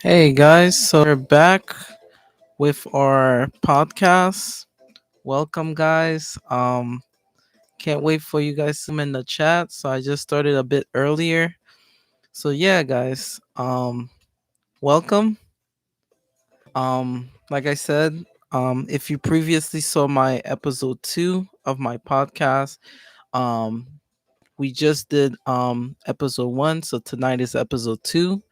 Hey guys, so we're back with our podcast. Welcome guys. Can't wait for you guys to come in the chat. So I just started a bit earlier. So yeah, guys. Welcome. Like I said, if you previously saw my episode 2 of my podcast, um we just did episode 1, so tonight is episode 2.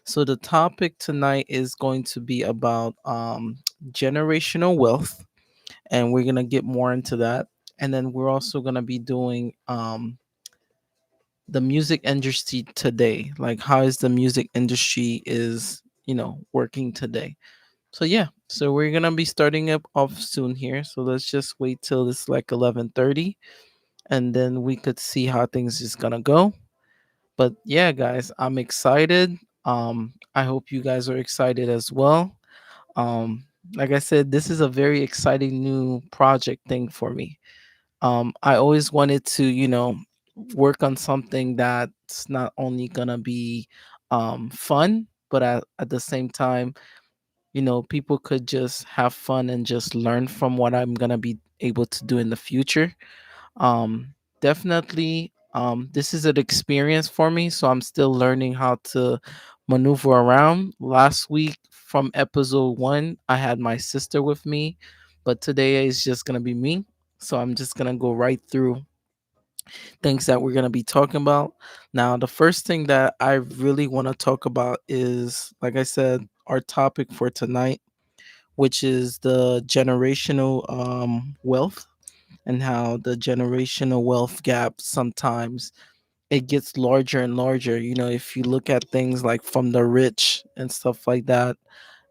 So the topic tonight is going to be about generational wealth, and we're gonna get more into that. And then we're also gonna be doing the music industry today, like how is the music industry is working today. So yeah, so we're gonna be starting up off soon here. So let's just wait till it's like 11:30, and then we could see how things is gonna go. But yeah, guys, I'm excited. I hope you guys are excited as well. Um, like I said, this is a very exciting new project thing for me. I always wanted to, work on something that's not only gonna be fun, but at the same time, people could just have fun and just learn from what I'm gonna be able to do in the future. Definitely, this is an experience for me, so I'm still learning how to maneuver around. Last week, from episode 1, I had my sister with me, but today is just gonna be me. So I'm just gonna go right through things that we're gonna be talking about. Now, the first thing that I really want to talk about is, like I said, our topic for tonight, which is the generational wealth, and how the generational wealth gap sometimes it gets larger and larger. If you look at things like from the rich and stuff like that,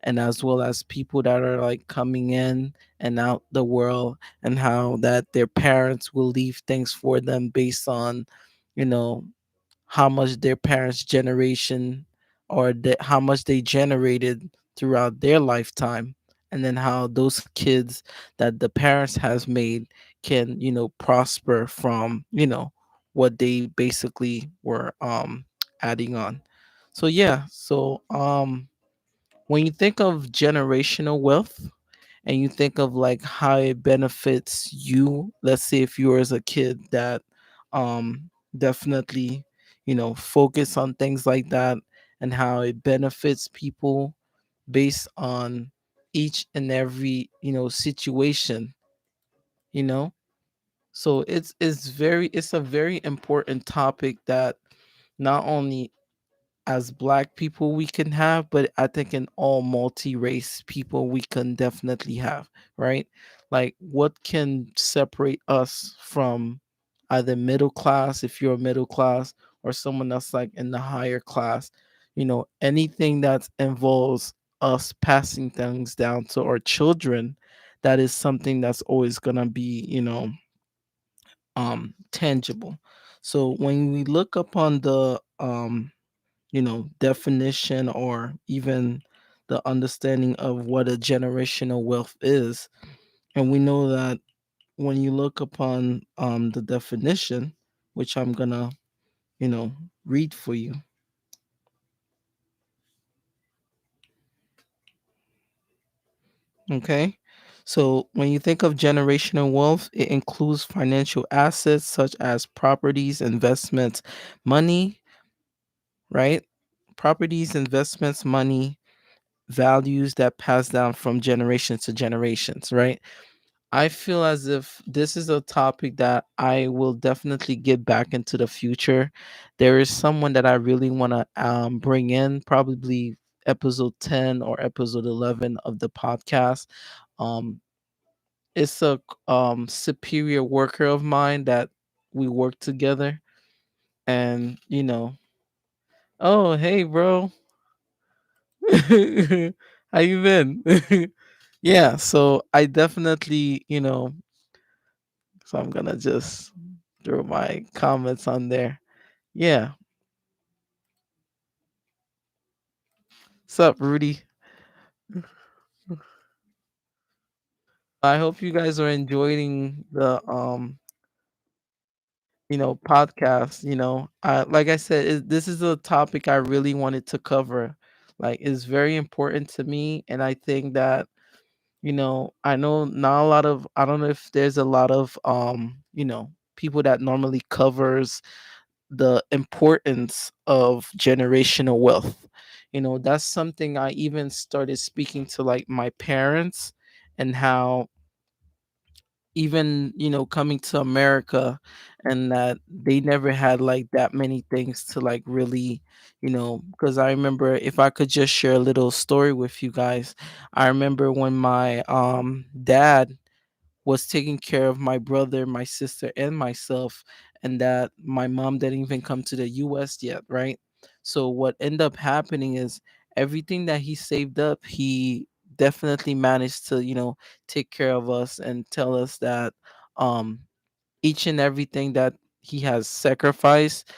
and as well as people that are like coming in and out the world, and how that their parents will leave things for them based on, you know, how much their parents' generation or how much they generated throughout their lifetime, and then how those kids that the parents has made can prosper from what they basically were adding on. So yeah, so when you think of generational wealth, and you think of like how it benefits you, let's say if you were as a kid that definitely focus on things like that, and how it benefits people based on each and every situation, you know so it's a very important topic that not only as black people we can have, but I think in all multi-race people we can definitely have, right? Like what can separate us from either middle class, if you're middle class, or someone that's like in the higher class. Anything that involves us passing things down to our children, that is something that's always gonna be, tangible. So when we look upon the definition, or even the understanding of what a generational wealth is. And we know that when you look upon the definition, which I'm gonna, you know, read for you. Okay. So when you think of generational wealth, it includes financial assets such as properties, investments, money, right? Properties, investments, money, values that pass down from generations to generations, right? I feel as if this is a topic that I will definitely get back into the future. There is someone that I really want to bring in, probably episode 10 or episode 11 of the podcast. Um, it's a superior worker of mine that we work together. And, oh, hey, bro. How you been? Yeah, so I definitely, so I'm gonna just throw my comments on there. Yeah. What's up, Rudy? I hope you guys are enjoying the podcast. Like I said, this is a topic I really wanted to cover, Like it's very important to me, and I think that I know not a lot of I don't know if there's a lot of people that normally covers the importance of generational wealth. That's something I even started speaking to like my parents, and how even coming to America, and that they never had like that many things to like really, because I remember, if I could just share a little story with you guys. I remember when my dad was taking care of my brother, my sister, and myself, and that my mom didn't even come to the US yet, right? So what ended up happening is everything that he saved up, he definitely managed to, take care of us and tell us that um each and everything that he has sacrificed.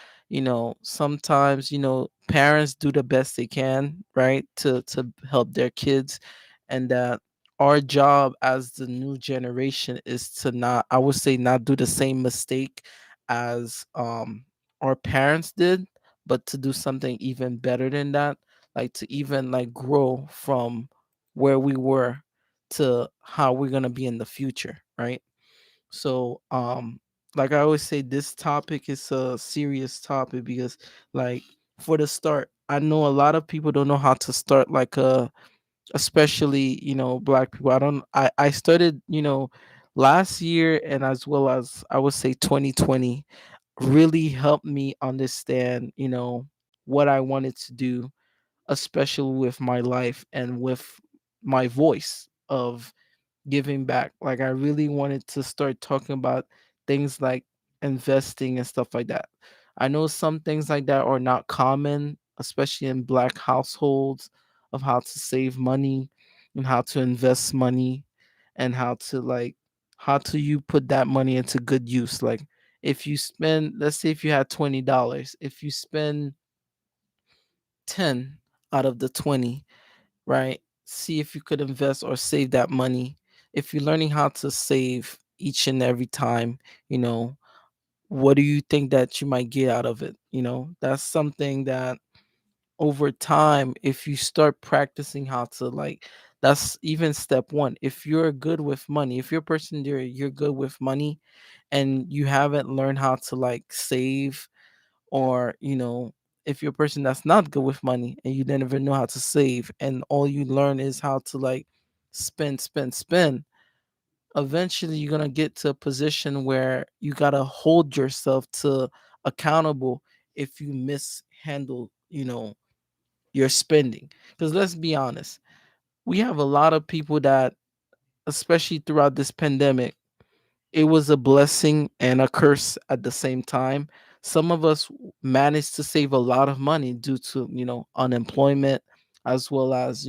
Sometimes parents do the best they can, right, to help their kids, and that our job as the new generation is to not, I would say, not do the same mistake as our parents did, but to do something even better than that, like to even like grow from where we were to how we're going to be in the future, right? So, like I always say, this topic is a serious topic because, like, for the start, I know a lot of people don't know how to start, like, especially, black people. I started, last year, and as well as I would say 2020 really helped me understand, what I wanted to do, especially with my life and with my voice of giving back. Like I really wanted to start talking about things like investing and stuff like that. I know some things like that are not common, especially in black households, of how to save money and how to invest money, and how to you put that money into good use. Like if you spend, let's say if you had $20, if you spend 10 out of the 20, right? See if you could invest or save that money. If you're learning how to save each and every time, you know, what do you think that you might get out of it? That's something that over time, if you start practicing how to like, that's even step one. If you're good with money, if you're a person there, you're good with money, and you haven't learned how to like save, or if you're a person that's not good with money and you never know how to save, and all you learn is how to like spend, spend, spend, eventually you're gonna get to a position where you gotta hold yourself to accountable if you mishandle your spending. Because let's be honest, we have a lot of people that, especially throughout this pandemic, it was a blessing and a curse at the same time. Some of us managed to save a lot of money due to, unemployment, as well as,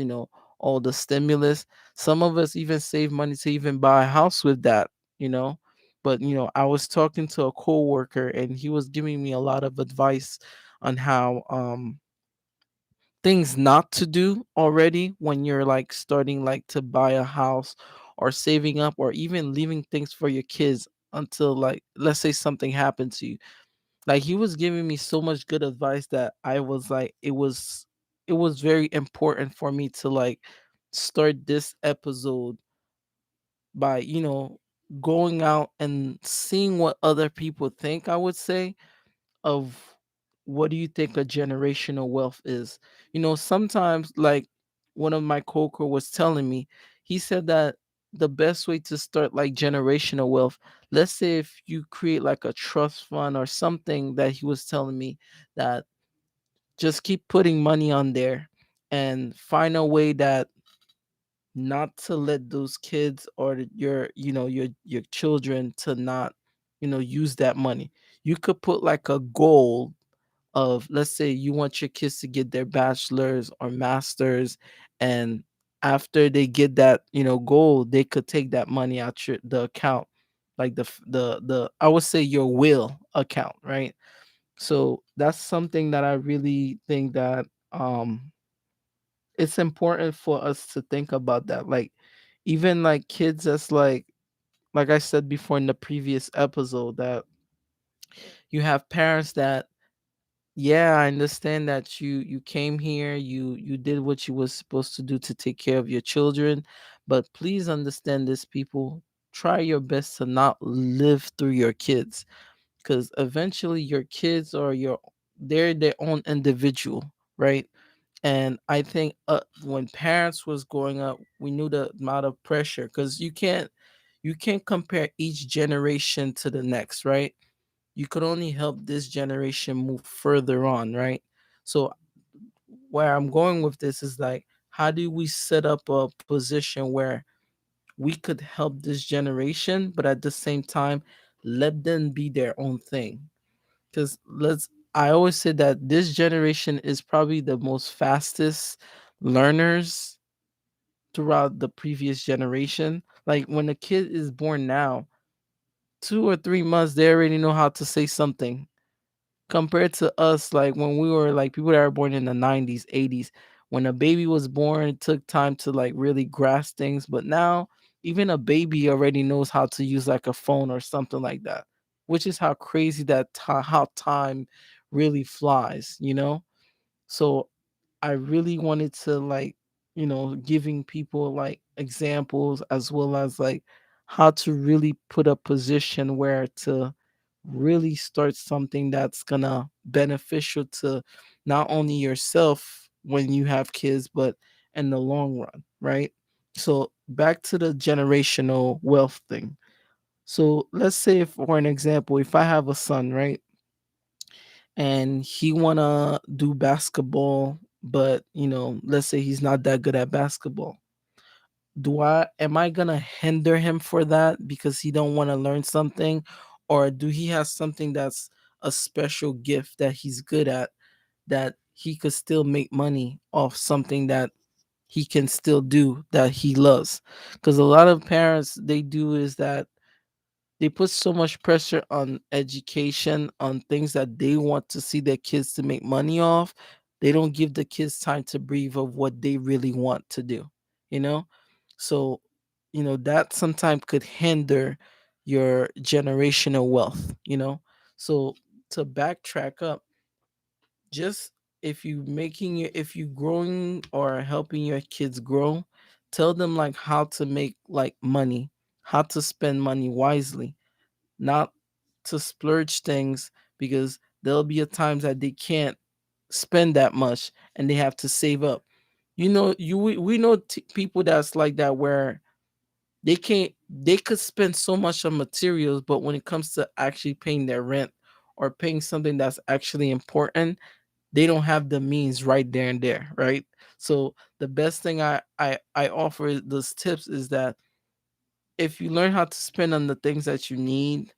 all the stimulus. Some of us even save money to even buy a house with that, you know. But, I was talking to a coworker, and he was giving me a lot of advice on how things not to do already when you're like starting like to buy a house, or saving up, or even leaving things for your kids until, like, let's say something happened to you. Like he was giving me so much good advice that I was like, it was very important for me to like start this episode by going out and seeing what other people think, I would say, of what do you think a generational wealth is. Sometimes, like, one of my coworker was telling me, he said that the best way to start like generational wealth, let's say if you create like a trust fund or something, that he was telling me that just keep putting money on there, and find a way that not to let those kids or your children to not use that money. You could put like a goal of, let's say you want your kids to get their bachelor's or master's, and after they get that goal, they could take that money out the account, like the I would say your will account, right? So that's something that I really think that it's important for us to think about, that like even like kids that's like I said before in the previous episode, that you have parents that Yeah, I understand that you came here, you did what you was supposed to do to take care of your children, but please understand this, people. Try your best to not live through your kids, because eventually your kids are your they're their own individual, right? And I think when parents was growing up, we knew the amount of pressure, because you can't compare each generation to the next, right? You could only help this generation move further on, right? So where I'm going with this is like, how do we set up a position where we could help this generation, but at the same time, let them be their own thing? Because I always say that this generation is probably the most fastest learners throughout the previous generation. Like when a kid is born now, 2 or 3 months, they already know how to say something, compared to us, like when we were like people that were born in the 90s, 80s. When a baby was born, it took time to like really grasp things, but now even a baby already knows how to use like a phone or something like that, which is how crazy how time really flies. So I really wanted to like, giving people like examples, as well as like how to really put a position where to really start something that's gonna beneficial to not only yourself when you have kids, but in the long run, right? So back to the generational wealth thing. So let's say, if, for an example, if I have a son, right, and he wanna do basketball, but let's say he's not that good at basketball. Am I gonna hinder him for that because he don't want to learn something, or do he has something that's a special gift that he's good at, that he could still make money off something that he can still do that he loves? Because a lot of parents, they do is that they put so much pressure on education, on things that they want to see their kids to make money off. They don't give the kids time to breathe of what they really want to do, you know? So, that sometimes could hinder your generational wealth. So to backtrack up, just if you growing or helping your kids grow, tell them like how to make like money, how to spend money wisely, not to splurge things, because there'll be a times that they can't spend that much and they have to save up. We know people that's like that, where they could spend so much on materials, but when it comes to actually paying their rent or paying something that's actually important, they don't have the means right there and there, right? So the best thing I offer those tips is that if you learn how to spend on the things that you need,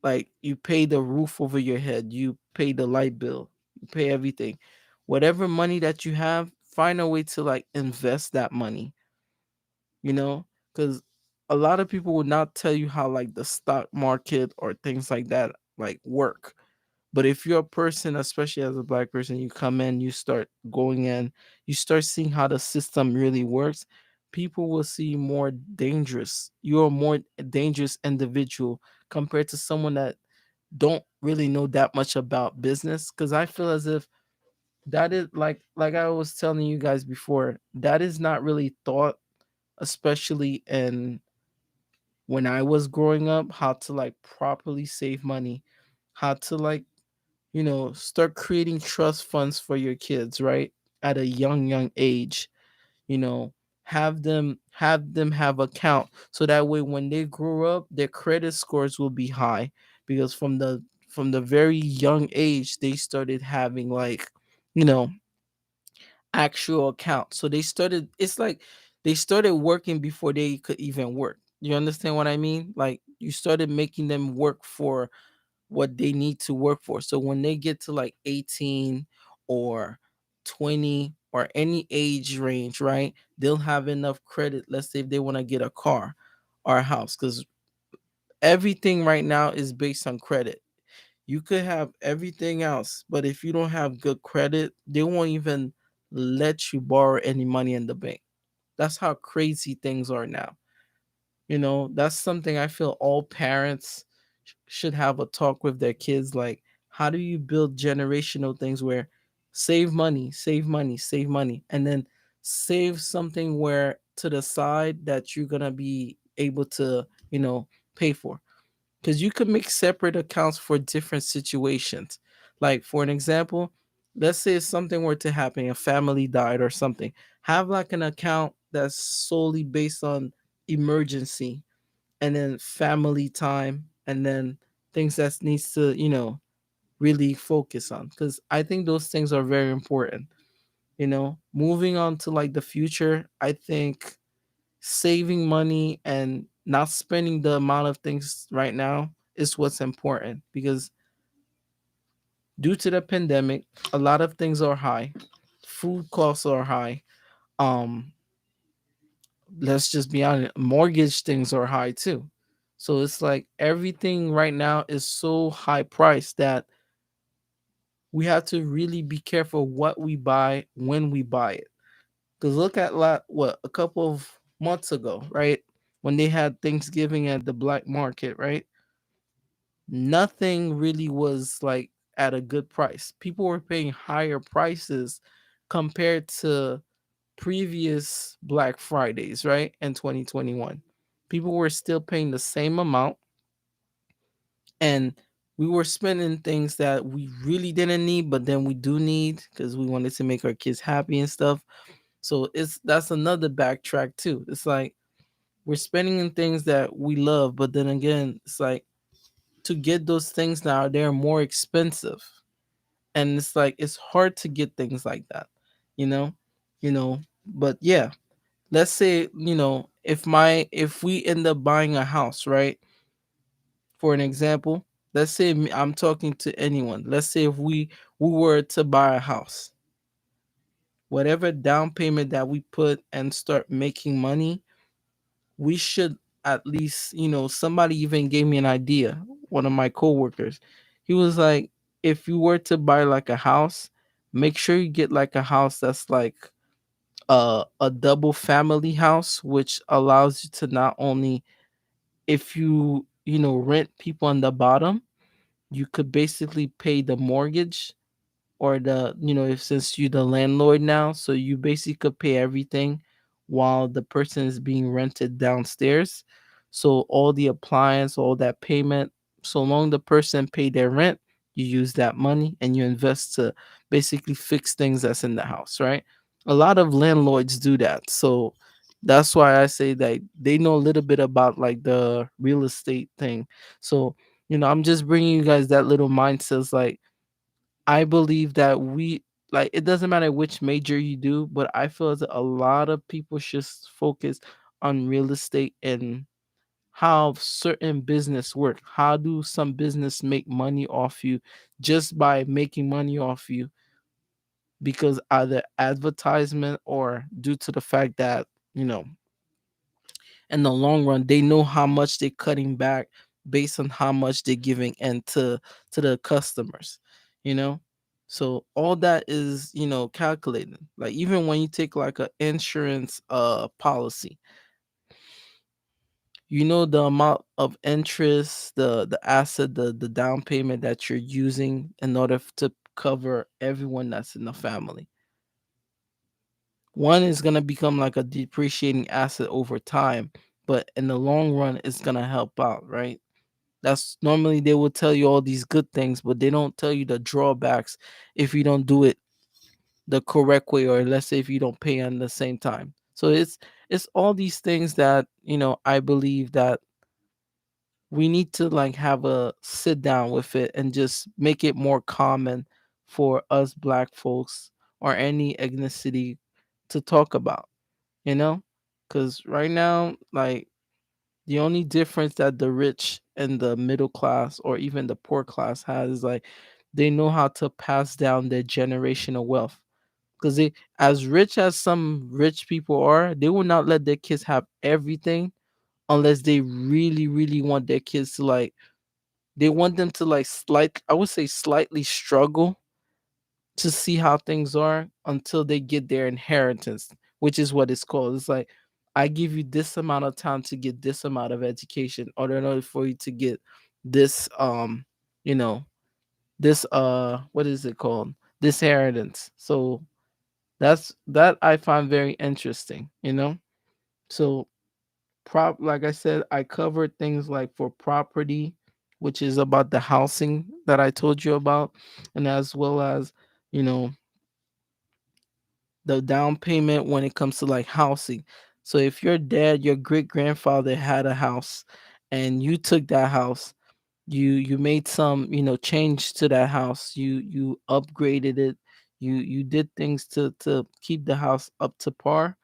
like you pay the roof over your head, you pay the light bill, you pay everything. Whatever money that you have, find a way to like invest that money, you know? Because a lot of people would not tell you how like the stock market or things like that like work. But if you're a person, especially as a black person, you come in, you start going in, you start seeing how the system really works, people will see you more dangerous. You're a more dangerous individual compared to someone that don't really know that much about business. Because I feel as if that is like I was telling you guys before, that is not really thought, especially in when I was growing up, how to like properly save money, how to like, start creating trust funds for your kids, right? At a young age, you know, have them have account, so that way when they grow up, their credit scores will be high, because from the very young age they started having like, you know, actual account. So it's like they started working before they could even work. You understand what I mean? Like you started making them work for what they need to work for. So when they get to like 18 or 20 or any age range, right? They'll have enough credit. Let's say if they want to get a car or a house, because everything right now is based on credit. You could have everything else, but if you don't have good credit, they won't even let you borrow any money in the bank. That's how crazy things are now. That's something I feel all parents should have a talk with their kids, like How do you build generational things where save money, save money, save money, and then save something where to the side that you're gonna be able to, pay for? Because you could make separate accounts for different situations. Like, for an example, let's say if something were to happen, a family died or something, have like an account that's solely based on emergency, and then family time, and then things that needs to, really focus on. Because I think those things are very important. Moving on to like the future, I think saving money and not spending the amount of things right now is what's important, because due to the pandemic, a lot of things are high. Food costs are high. Um, let's just be honest, mortgage things are high too. So it's like everything right now is so high priced that we have to really be careful what we buy when we buy it. Because look at what a couple of months ago, right? When they had Thanksgiving at the black market, right? Nothing really was like at a good price. People were paying higher prices compared to previous Black Fridays, right? In 2021. People were still paying the same amount, and we were spending things that we really didn't need, but then we do need because we wanted to make our kids happy and stuff. So that's another backtrack too. It's like we're spending in things that we love, but then again, it's like to get those things now, they're more expensive. And it's like it's hard to get things like that, you know? You know, but yeah, let's say, if we end up buying a house, right? For an example, let's say I'm talking to anyone. Let's say if we were to buy a house, whatever down payment that we put and start making money, we should at least, somebody even gave me an idea. One of my coworkers, he was like, if you were to buy like a house, make sure you get like a house that's like a double family house, which allows you to not only, if rent people on the bottom, you could basically pay the mortgage, or the, if since you the landlord now, so you basically could pay everything while the person is being rented downstairs. So all the appliance, all that payment, so long the person pay their rent, you use that money and you invest to basically fix things that's in the house, right? A lot of landlords do that. So that's why I say that they know a little bit about like the real estate thing. So, I'm just bringing you guys that little mindset. It's like, I believe that like, it doesn't matter which major you do, but I feel that a lot of people should focus on real estate and how certain business work. How do some business make money off you just by making money off you, because either advertisement or due to the fact that, you know, in the long run they know how much they're cutting back based on how much they're giving to the customers, you know. So all that is, calculated. Like, even when you take like a insurance policy, the amount of interest, the asset, the down payment that you're using in order to cover everyone that's in the family. One is going to become like a depreciating asset over time, but in the long run it's going to help out, right? That's normally they will tell you all these good things, but they don't tell you the drawbacks if you don't do it the correct way, or let's say if you don't pay on the same time. So it's all these things that, I believe that we need to like have a sit down with it and just make it more common for us black folks or any ethnicity to talk about, you know? Cuz right now, like, the only difference that the rich and the middle class or even the poor class has is like they know how to pass down their generational wealth. Because they, as rich as some rich people are, they will not let their kids have everything unless they really, really want their kids to like, they want them to like I would say slightly struggle to see how things are until they get their inheritance, which is what it's called. It's like, I give you this amount of time to get this amount of education, or in order for you to get this, you know, this what is it called, this inheritance. So that I find very interesting, you know. So like I said, I covered things like for property, which is about the housing that I told you about, and as well as, you know, the down payment when it comes to like housing. So if your dad, your great grandfather had a house and you took that house, you made some, you know, change to that house, you upgraded it, you did things to keep the house up to par.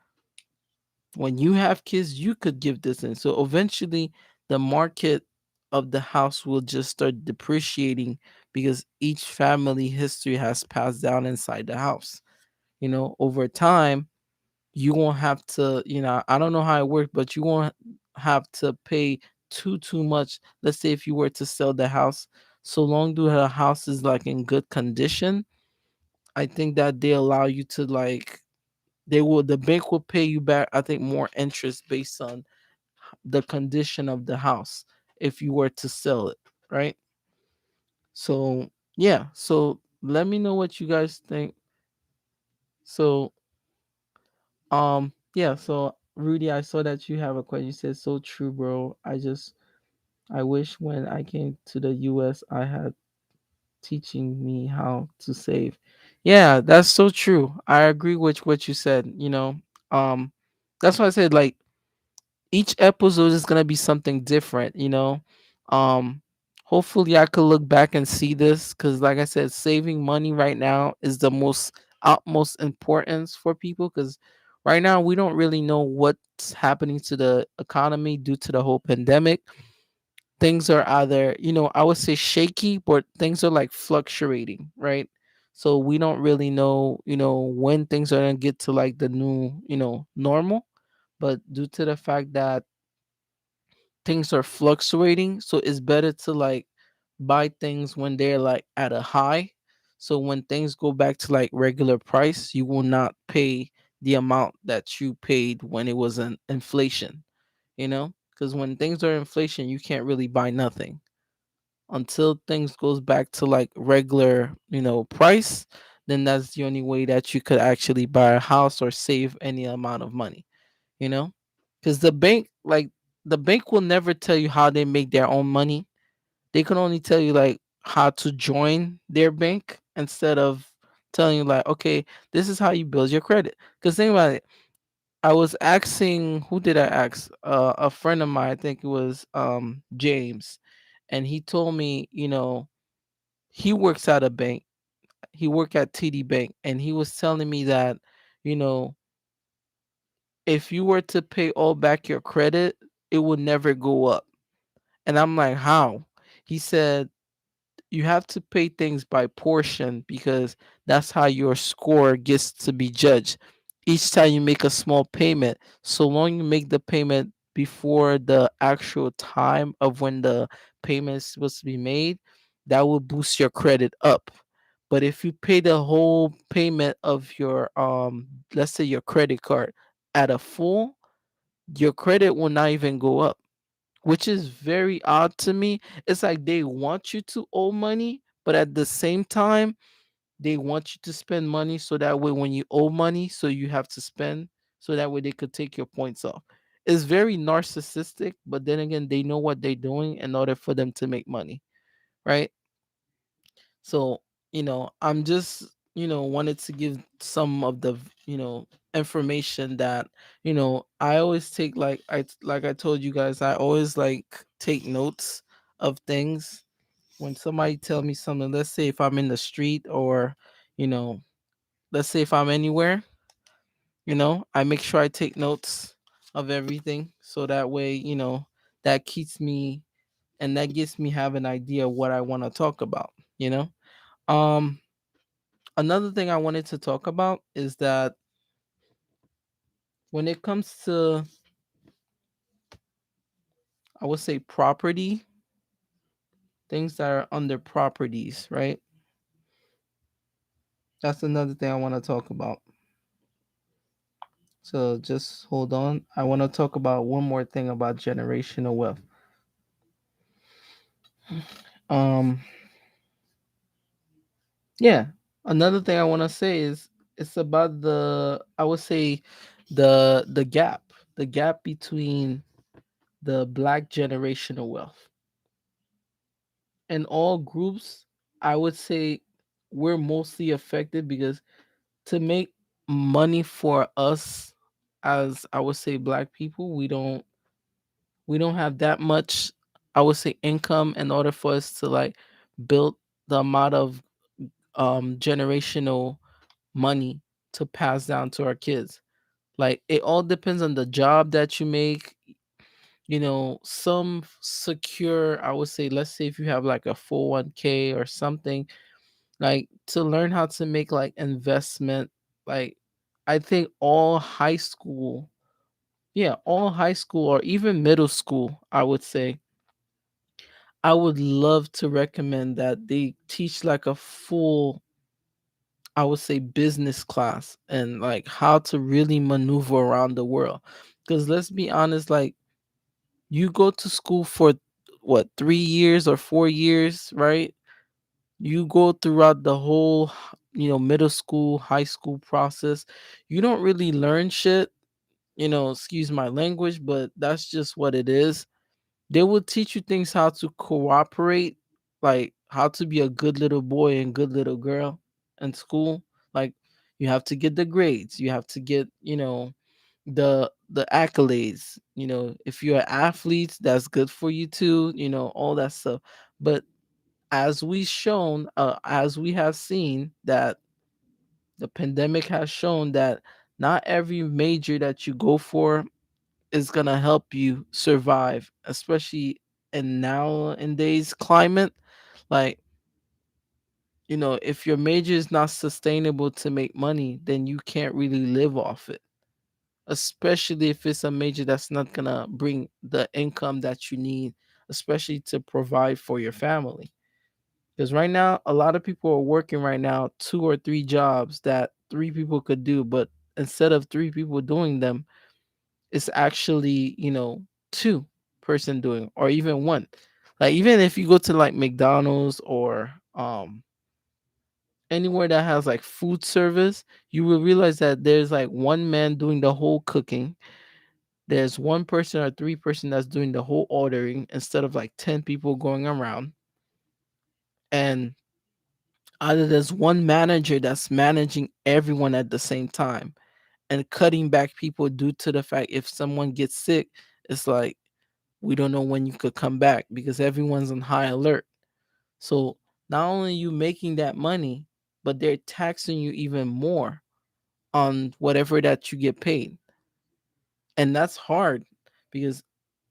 When you have kids, you could give this in. So eventually the market of the house will just start depreciating because each family history has passed down inside the house. You know, over time, you won't have to, you know, I don't know how it works, but you won't have to pay too much. Let's say if you were to sell the house, so long the house is like in good condition, I think that they allow you to like, the bank will pay you back, I think, more interest based on the condition of the house if you were to sell it, right? So yeah, so let me know what you guys think. So yeah, so Rudy, I saw that you have a question. You said so true, bro. I wish when I came to the US I had teaching me how to save. Yeah, that's so true. I agree with what you said, you know. Um that's why I said like each episode is gonna be something different, you know. Um, Hopefully I could look back and see this because, like I said, saving money right now is the most utmost importance for people because right now we don't really know what's happening to the economy due to the whole pandemic. Things are either, you know, I would say shaky, but things are like fluctuating, right? So we don't really know, you know, when things are gonna get to like the new, you know, normal. But due to the fact that things are fluctuating, so it's better to like buy things when they're like at a high, so when things go back to like regular price you will not pay the amount that you paid when it was an inflation, you know, because when things are inflation you can't really buy nothing until things goes back to like regular, you know, price. Then that's the only way that you could actually buy a house or save any amount of money, you know, because the bank will never tell you how they make their own money. They can only tell you like how to join their bank instead of telling you like, okay, this is how you build your credit. Because think about it, I was asking, who did I ask, a friend of mine, I think it was James, and he told me, you know, he works at a bank, he worked at TD Bank, and he was telling me that, you know, if you were to pay all back your credit, it would never go up. And I'm like, how? He said, you have to pay things by portion because that's how your score gets to be judged. Each time you make a small payment, so long you make the payment before the actual time of when the payment is supposed to be made, that will boost your credit up. But if you pay the whole payment of your let's say your credit card at a full, your credit will not even go up, which is very odd to me. It's like they want you to owe money, but at the same time, they want you to spend money so that way when you owe money, so you have to spend, so that way they could take your points off. It's very narcissistic, but then again, they know what they're doing in order for them to make money, right? So, you know, I'm just, you know, wanted to give some of the, you know, information that, you know, I always take like I told you guys, I always like take notes of things when somebody tell me something. Let's say if I'm in the street or, you know, let's say if I'm anywhere, you know, I make sure I take notes of everything so that way, you know, that keeps me and that gets me have an idea of what I want to talk about, you know? Um Another thing I wanted to talk about is that when it comes to, I would say, property, things that are under properties, right? That's another thing I want to talk about. So just hold on. I want to talk about one more thing about generational wealth. Um, Yeah. Another thing I want to say is it's about the, I would say, the gap, the gap between the black generational wealth and all groups. I would say we're mostly affected because to make money for us as, I would say, black people, we don't have that much, I would say, income in order for us to like build the amount of generational money to pass down to our kids. Like it all depends on the job that you make. Some secure, I would say, let's say if you have like a 401k or something, like to learn how to make like investment. Like I think all high school, yeah, all high school or even middle school, I would say, I would love to recommend that they teach like a full, I would say, business class and like how to really maneuver around the world. Because let's be honest, like you go to school for what, 3 years or 4 years, right? You go throughout the whole, middle school, high school process. You don't really learn shit, excuse my language, but that's just what it is. They will teach you things how to cooperate, like how to be a good little boy and good little girl in school. Like you have to get the grades, you have to get, the accolades. If you're an athlete, that's good for you too, all that stuff. But as we have seen that the pandemic has shown that not every major that you go for is gonna help you survive, especially in nowadays climate. Like, if your major is not sustainable to make money, then you can't really live off it. Especially if it's a major that's not gonna bring the income that you need, especially to provide for your family. Because right now, a lot of people are working right now 2 or 3 jobs that 3 people could do, but instead of 3 people doing them, it's actually, 2 person doing, or even one. Like even if you go to like McDonald's or anywhere that has like food service, you will realize that there's like one man doing the whole cooking. There's one person or 3 person that's doing the whole ordering instead of like 10 people going around. And either there's one manager that's managing everyone at the same time and cutting back people due to the fact if someone gets sick, it's like we don't know when you could come back because everyone's on high alert. So not only you making that money, but they're taxing you even more on whatever that you get paid. And that's hard because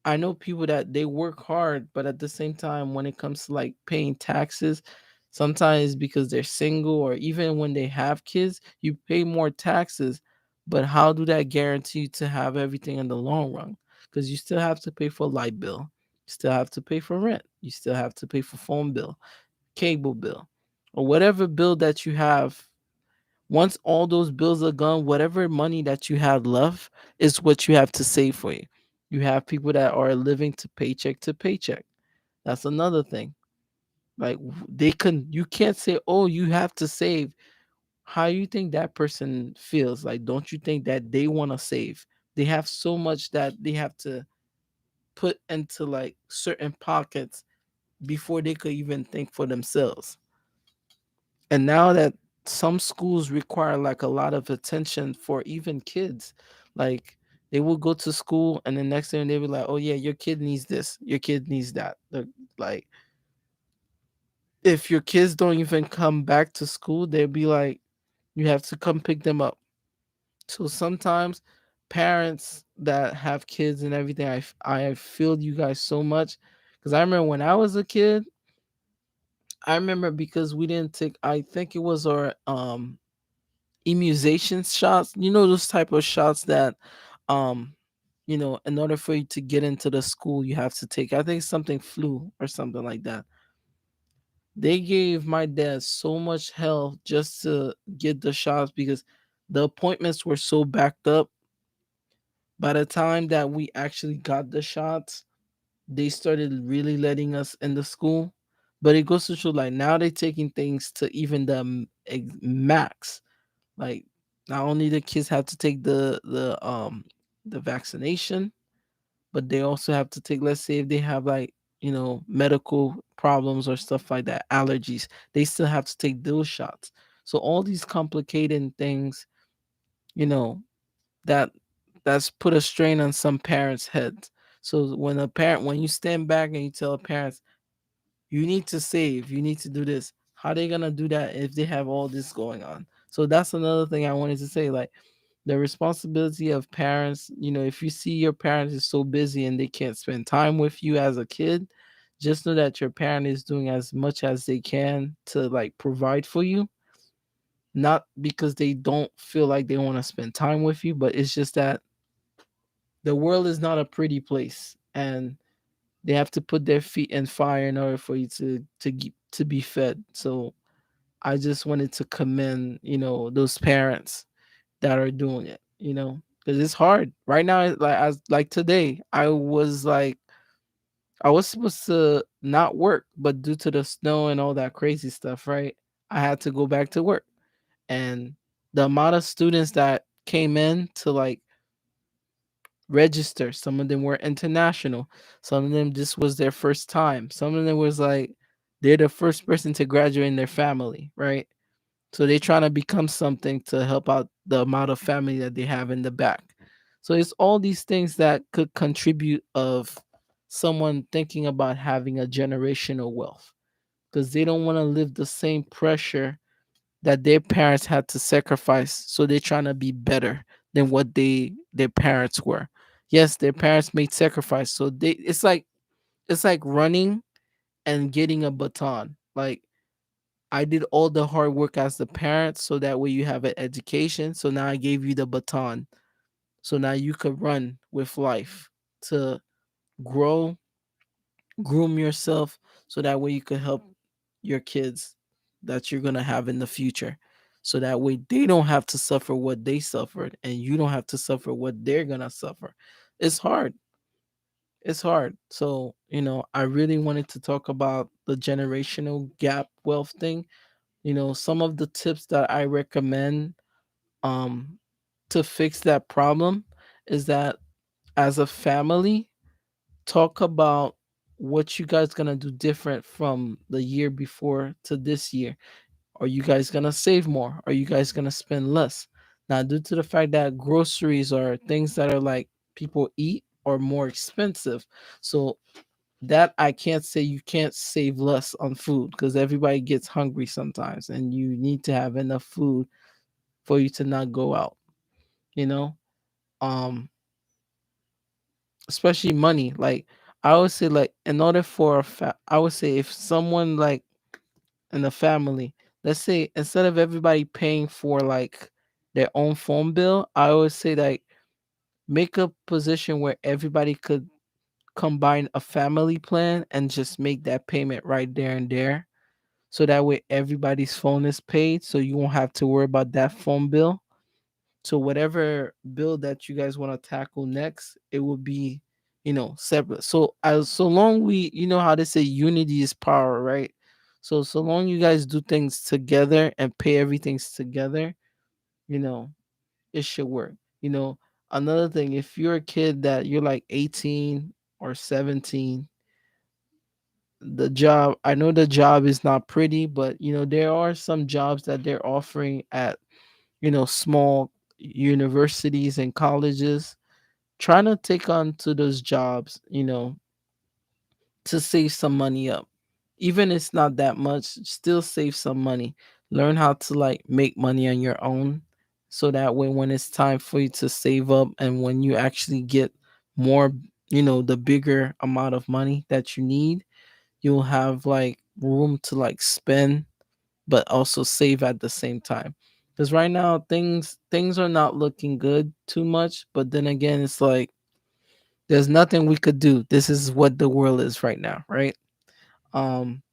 I know people that they work hard, but at the same time, when it comes to like paying taxes, sometimes because they're single or even when they have kids, you pay more taxes. But how do that guarantee you to have everything in the long run? Because you still have to pay for light bill, you still have to pay for rent, you still have to pay for phone bill, cable bill, or whatever bill that you have. Once all those bills are gone, whatever money that you have left is what you have to save for you. You have people that are living to paycheck to paycheck. That's another thing. Like you can't say, "Oh, you have to save." How you think that person feels? Like don't you think that they want to save? They have so much that they have to put into like certain pockets before they could even think for themselves. And now that some schools require like a lot of attention for even kids, like they will go to school and the next thing they be like, oh yeah, your kid needs this, your kid needs that. Like if your kids don't even come back to school, they'll be like, you have to come pick them up. So sometimes parents that have kids and everything, I feel you guys so much because I remember when I was a kid. I remember because we didn't take. I think it was our immunization shots, those type of shots that in order for you to get into the school you have to take, I think something flu or something like that. They gave my dad so much hell just to get the shots because the appointments were so backed up. By the time that we actually got the shots, they started really letting us in the school. But it goes to show like now they're taking things to even the max. Like not only the kids have to take the vaccination, but they also have to take, let's say if they have like, medical problems or stuff like that, allergies, they still have to take those shots. So all these complicated things, you know, that that's put a strain on some parents' heads. So when you stand back and you tell parents, you need to save, you need to do this, how they gonna do that if they have all this going on? So that's another thing I wanted to say. Like the responsibility of parents, if you see your parents is so busy and they can't spend time with you as a kid, just know that your parent is doing as much as they can to like provide for you, not because they don't feel like they want to spend time with you, but it's just that the world is not a pretty place, and they have to put their feet in fire in order for you to be fed. So I just wanted to commend, those parents that are doing it, because it's hard right now. Like as like today, I was supposed to not work, but due to the snow and all that crazy stuff, right, I had to go back to work. And the amount of students that came in to like register, some of them were international, some of them this was their first time, some of them was like they're the first person to graduate in their family, right? So they're trying to become something to help out the amount of family that they have in the back. So it's all these things that could contribute of someone thinking about having a generational wealth, because they don't want to live the same pressure that their parents had to sacrifice. So they're trying to be better than what their parents were. Yes, their parents made sacrifice. So it's like running and getting a baton. Like I did all the hard work as the parent, so that way you have an education. So now I gave you the baton. So now you could run with life to grow, groom yourself, so that way you could help your kids that you're going to have in the future. So that way they don't have to suffer what they suffered, and you don't have to suffer what they're going to suffer. It's hard. It's hard. So, I really wanted to talk about the generational gap wealth thing. Some of the tips that I recommend um to fix that problem is that as a family, talk about what you guys gonna do different from the year before to this year. Are you guys gonna save more? Are you guys gonna spend less? Now, due to the fact that groceries or things that are like people eat are more expensive, so that I can't say you can't save less on food, because everybody gets hungry sometimes, and you need to have enough food for you to not go out. You know, um, especially money. Like I would say, like in order for I would say if someone like in the family, let's say instead of everybody paying for like their own phone bill, I would say like make a position where everybody could combine a family plan and just make that payment right there and there. So that way everybody's phone is paid. So you won't have to worry about that phone bill. So whatever bill that you guys want to tackle next, it will be, separate. So as so long we, how they say unity is power, right? So long you guys do things together and pay everything together, you know, it should work. Another thing, if you're a kid that you're like 18 or 17, I know the job is not pretty, but there are some jobs that they're offering at, small universities and colleges. Trying to take on to those jobs, to save some money up. Even it's not that much, still save some money. Learn how to like make money on your own, so that way when it's time for you to save up and when you actually get more, the bigger amount of money that you need, you'll have like room to like spend but also save at the same time. Because right now things are not looking good too much, but then again it's like there's nothing we could do. This is what the world is right now, right?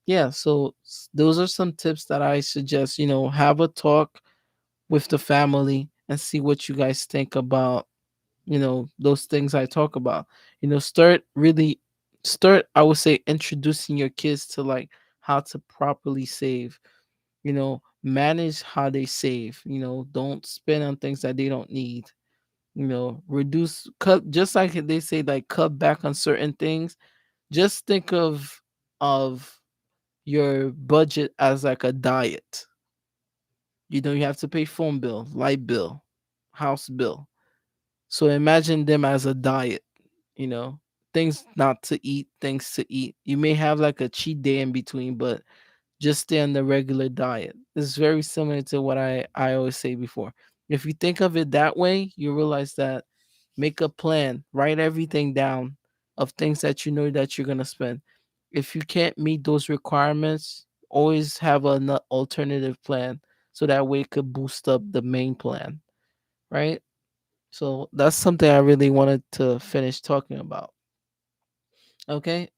Yeah, so those are some tips that I suggest. Have a talk with the family and see what you guys think about, those things I talk about. Start, I would say, introducing your kids to like how to properly save. Manage how they save. Don't spend on things that they don't need. Reduce, cut, just like they say, like cut back on certain things. Just think of your budget as like a diet. You have to pay phone bill, light bill, house bill. So imagine them as a diet, you know, things not to eat, things to eat. You may have like a cheat day in between, but just stay on the regular diet. It's very similar to what I always say before. If you think of it that way, you realize that make a plan, write everything down of things that you know that you're going to spend. If you can't meet those requirements, always have an alternative plan so that way it could boost up the main plan, right? So that's something I really wanted to finish talking about. Okay.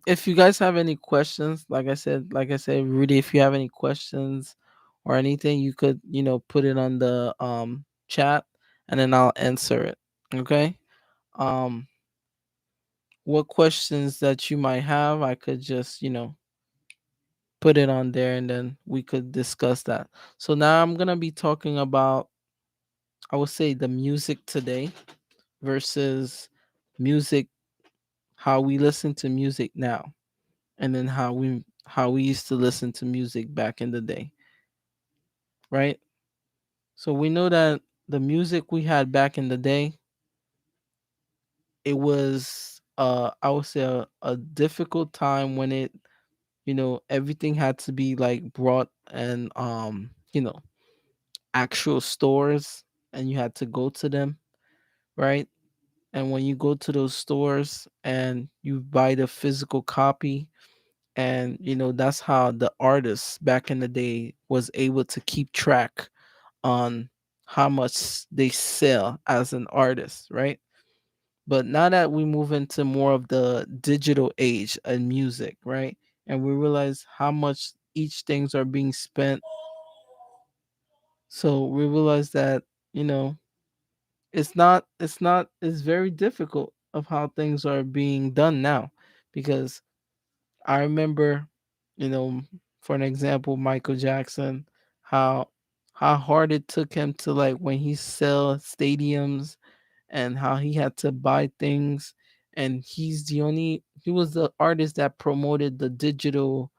If you guys have any questions, like I said, Rudy, if you have any questions or anything, you could, put it on the chat and then I'll answer it. Okay. Um, what questions that you might have, I could just, put it on there and then we could discuss that. So now I'm gonna be talking about, I would say, the music today versus music, how we listen to music now, and then how we used to listen to music back in the day, right? So we know that the music we had back in the day, it was I would say a difficult time when everything had to be like brought and actual stores, and you had to go to them, right? And when you go to those stores and you buy the physical copy, and that's how the artists back in the day was able to keep track on how much they sell as an artist, right? But now that we move into more of the digital age and music, right? And we realize how much each things are being spent. So we realize that, you know, it's very difficult of how things are being done now. Because I remember, you know, for an example, Michael Jackson, how how hard it took him to, like, when he sell stadiums, and how he had to buy things, and he was the artist that promoted the digital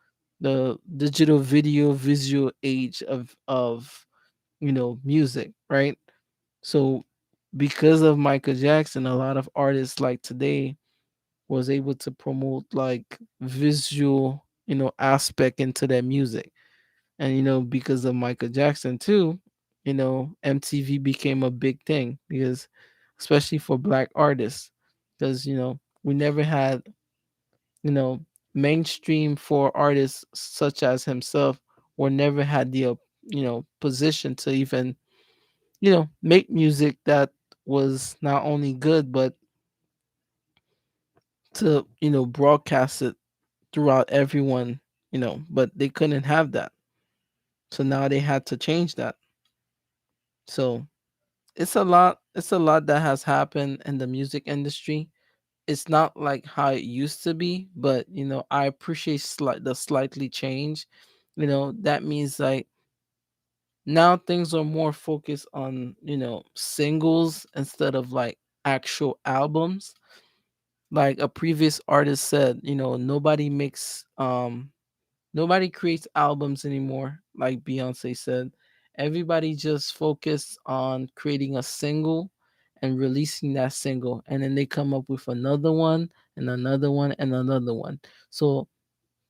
video visual age of music, right? So because of Michael Jackson, a lot of artists like today was able to promote like visual, aspect into their music. And because of Michael Jackson too, MTV became a big thing, because especially for black artists, because we never had, you know mainstream for artists such as himself, or never had the position to even make music that was not only good, but to broadcast it throughout everyone, but they couldn't have that. So now they had to change that. So it's a lot that has happened in the music industry. It's not like how it used to be, but I appreciate the slightly change. That means like now things are more focused on singles instead of like actual albums. Like a previous artist said, nobody creates albums anymore, like Beyonce said. Everybody just focus on creating a single and releasing that single, and then they come up with another one and another one and another one. So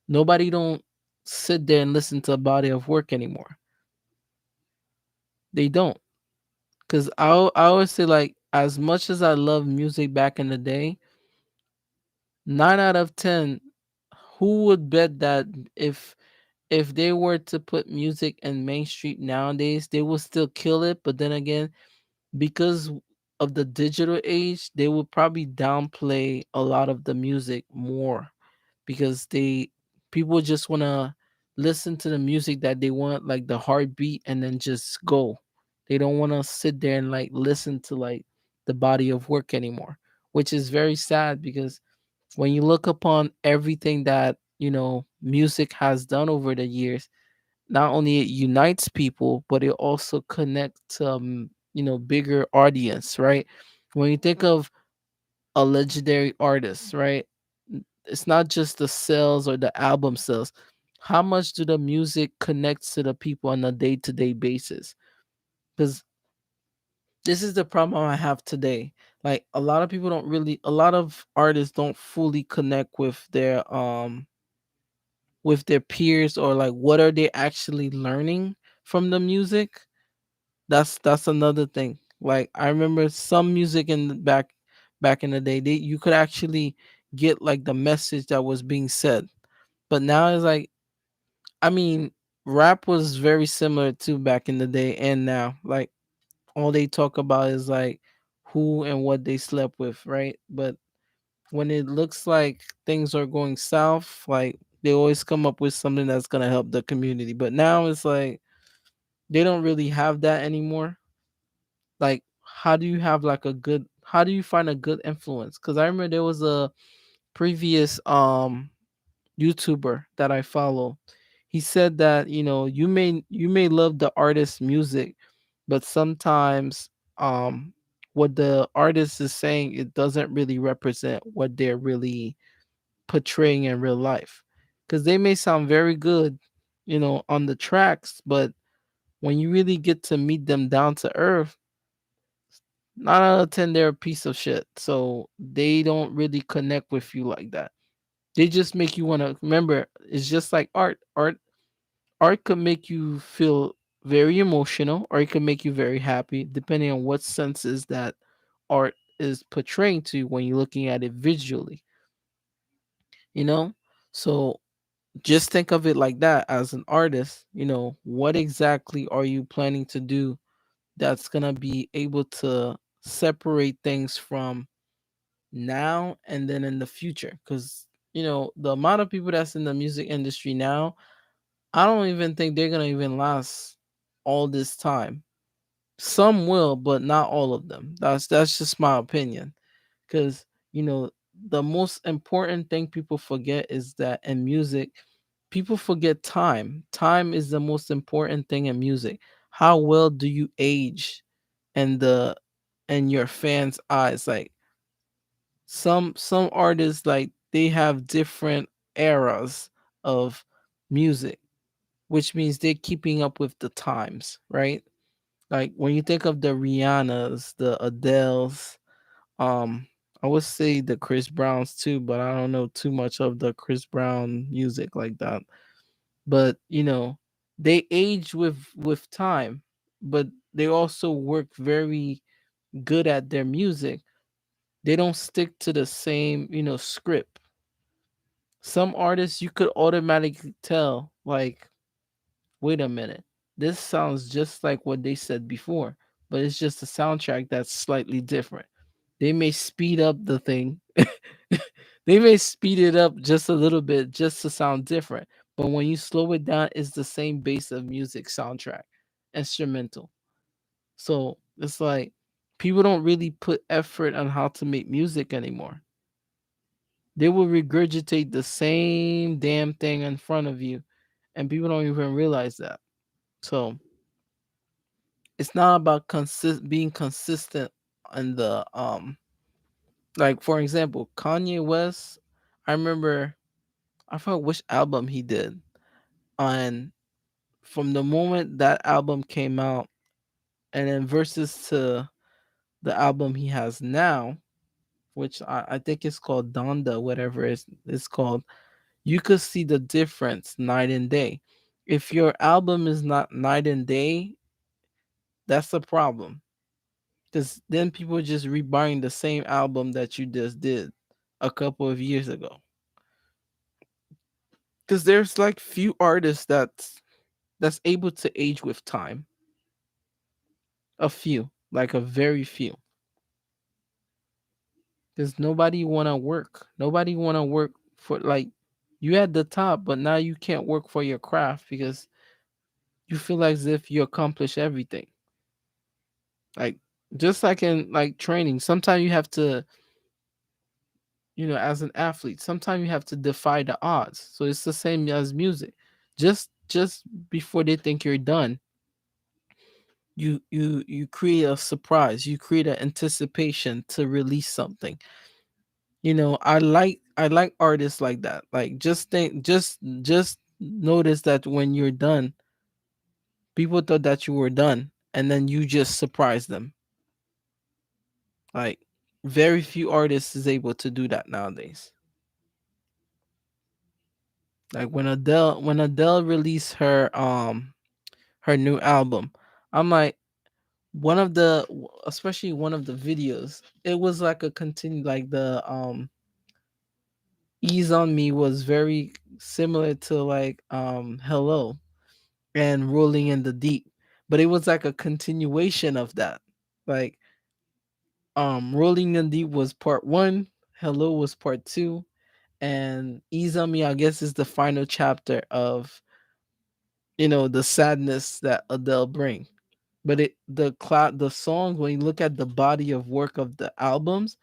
nobody don't sit there and listen to a body of work anymore. They don't. Because I always say, like, as much as I love music back in the day, 9 out of 10, who would bet that if they were to put music in Main Street nowadays, they will still kill it. But then again, because of the digital age, they will probably downplay a lot of the music more, because people just want to listen to the music that they want, like the heartbeat, and then just go. They don't want to sit there and like listen to like the body of work anymore, which is very sad, because when you look upon everything that music has done over the years, not only it unites people, but it also connects bigger audience, right? When you think of a legendary artist, right? It's not just the sales or the album sales. How much do the music connects to the people on a day-to-day basis? Because this is the problem I have today. Like a lot of artists don't fully connect with their peers, or like what are they actually learning from the music. That's another thing. Like I remember some music in the back in the day, you could actually get like the message that was being said. But now it's like, I mean, rap was very similar to back in the day and now. Like all they talk about is like who and what they slept with, right? But when it looks like things are going south, like they always come up with something that's gonna help the community. But now it's like they don't really have that anymore. Like, how do you find a good influence? Because I remember there was a previous YouTuber that I follow. He said that, you may love the artist's music, but sometimes what the artist is saying, it doesn't really represent what they're really portraying in real life. Because they may sound very good, on the tracks, but when you really get to meet them down to earth, 9 out of 10 they're a piece of shit. So they don't really connect with you like that. They just make you want to remember. It's just like art. Art could make you feel very emotional, or it could make you very happy, depending on what senses that art is portraying to you when you're looking at it visually. You know, so just think of it like that. As an artist, what exactly are you planning to do that's gonna be able to separate things from now and then in the future? Because the amount of people that's in the music industry now, I don't even think they're gonna even last all this time. Some will, but not all of them. That's just my opinion. Because the most important thing people forget is that in music, people forget time. Time is the most important thing in music. How well do you age in the in your fans' eyes? Like some artists, like they have different eras of music, which means they're keeping up with the times, right? Like when you think of the Rihannas, the Adeles, um, I would say the Chris Browns too, but I don't know too much of the Chris Brown music like that. But they age with time, but they also work very good at their music. They don't stick to the same, script. Some artists you could automatically tell, like, wait a minute, this sounds just like what they said before, but it's just a soundtrack that's slightly different. They may speed up the thing. They may speed it up just a little bit just to sound different. But when you slow it down, it's the same base of music soundtrack, instrumental. So it's like people don't really put effort on how to make music anymore. They will regurgitate the same damn thing in front of you, and people don't even realize that. So it's not about being consistent in the like, for example, Kanye West. I remember, I forgot which album he did, and from the moment that album came out, and then versus to the album he has now, which I think is called Donda, whatever it's called, you could see the difference night and day. If your album is not night and day, that's a problem. Because then people are just rebuying the same album that you just did a couple of years ago. Because there's like few artists that's able to age with time. A few, like a very few. Because nobody wanna work for, like, you at the top, but now you can't work for your craft because you feel as if you accomplish everything. Like, just like in like training, sometimes you have to as an athlete, sometimes you have to defy the odds. So it's the same as music. Just before they think you're done, you create a surprise, you create an anticipation to release something. I like artists like that. Like, just notice that when you're done, people thought that you were done, and then you just surprise them. Like, very few artists is able to do that nowadays. Like, when Adele released her new album, I'm like, especially one of the videos, it was like a continue, like the Ease on Me was very similar to like Hello and Rolling in the Deep, but it was like a continuation of that. Like, Rolling in the Deep was part 1, Hello was part 2, and Ease on Me, I guess, is the final chapter of the sadness that Adele bring. But the song, when you look at the body of work of the albums,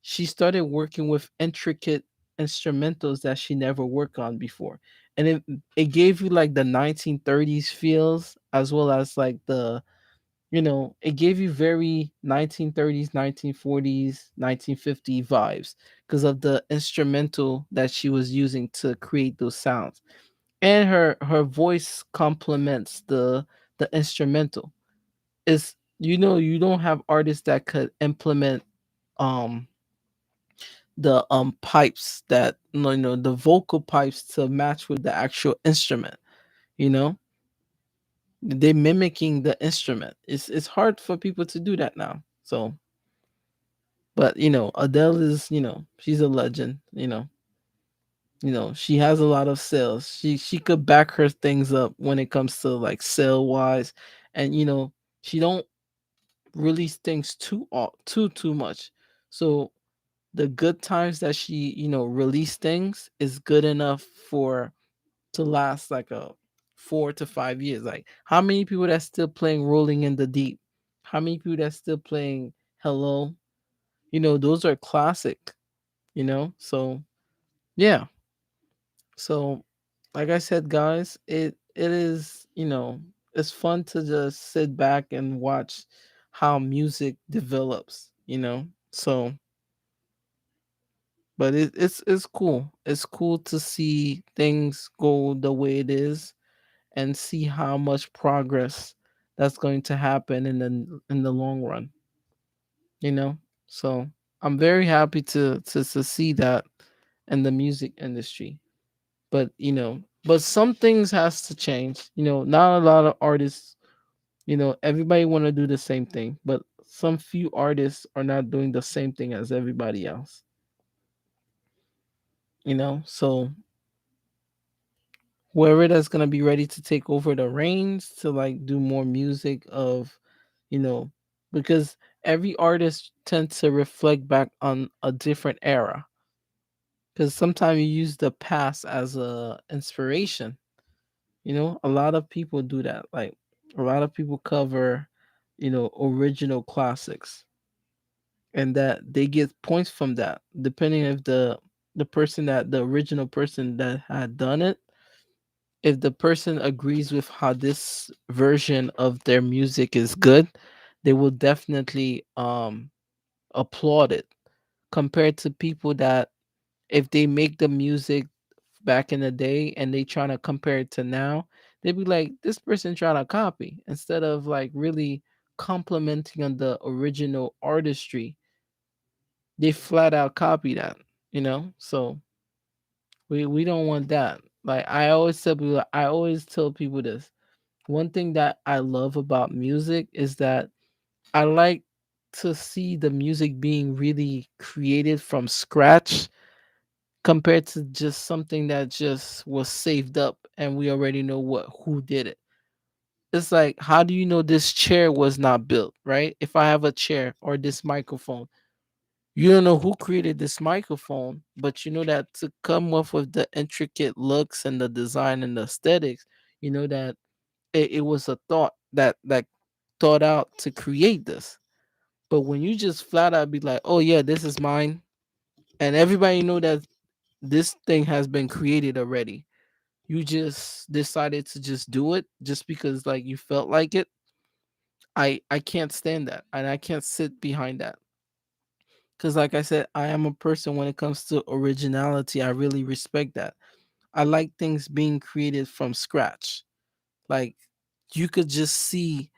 she started working with intricate instrumentals that she never worked on before. And it gave you like the 1930s feels, as well as like it gave you very 1930s, 1940s, 1950 vibes because of the instrumental that she was using to create those sounds. And her voice complements the instrumental. Is you don't have artists that could implement um the pipes, that the vocal pipes to match with the actual instrument. you know they mimicking the instrument. It's hard for people to do that now. So, but Adele is, she's a legend. She has a lot of sales. She could back her things up when it comes to like sale wise. And she don't release things too much. So the good times that she release things is good enough for to last like a 4 to 5 years. Like, how many people that's still playing Rolling in the Deep? How many people that's still playing Hello? Those are classic. So yeah. So, like I said, guys, it is, it's fun to just sit back and watch how music develops. So, but it's cool. It's cool to see things go the way it is and see how much progress that's going to happen in the long run. You know, so I'm very happy to see that in the music industry. But but some things has to change. Not a lot of artists. Everybody want to do the same thing, but some few artists are not doing the same thing as everybody else. So whoever that's gonna be ready to take over the reins to like do more music of, you know, because every artist tends to reflect back on a different era. Because sometimes you use the past as a inspiration. A lot of people do that. Like, a lot of people cover, original classics, and that they get points from that, depending if the original person that had done it, if the person agrees with how this version of their music is good, they will definitely applaud it, compared to people that, if they make the music back in the day and they trying to compare it to now, they'd be like, this person trying to copy instead of like really complimenting on the original artistry. They flat out copy that. So we don't want that. Like, I always tell people this. One thing that I love about music is that I like to see the music being really created from scratch, compared to just something that just was saved up and we already know who did it. It's like, how do you know this chair was not built, right? If I have a chair or this microphone, you don't know who created this microphone, but you know that to come up with the intricate looks and the design and the aesthetics, you know that it was a thought that thought out to create this. But when you just flat out be like, oh yeah, this is mine, and everybody know that this thing has been created already. You just decided to just do it just because like you felt like it. I can't stand that, and I can't sit behind that. Cuz like I said, I am a person when it comes to originality, I really respect that. I like things being created from scratch. Like you could just see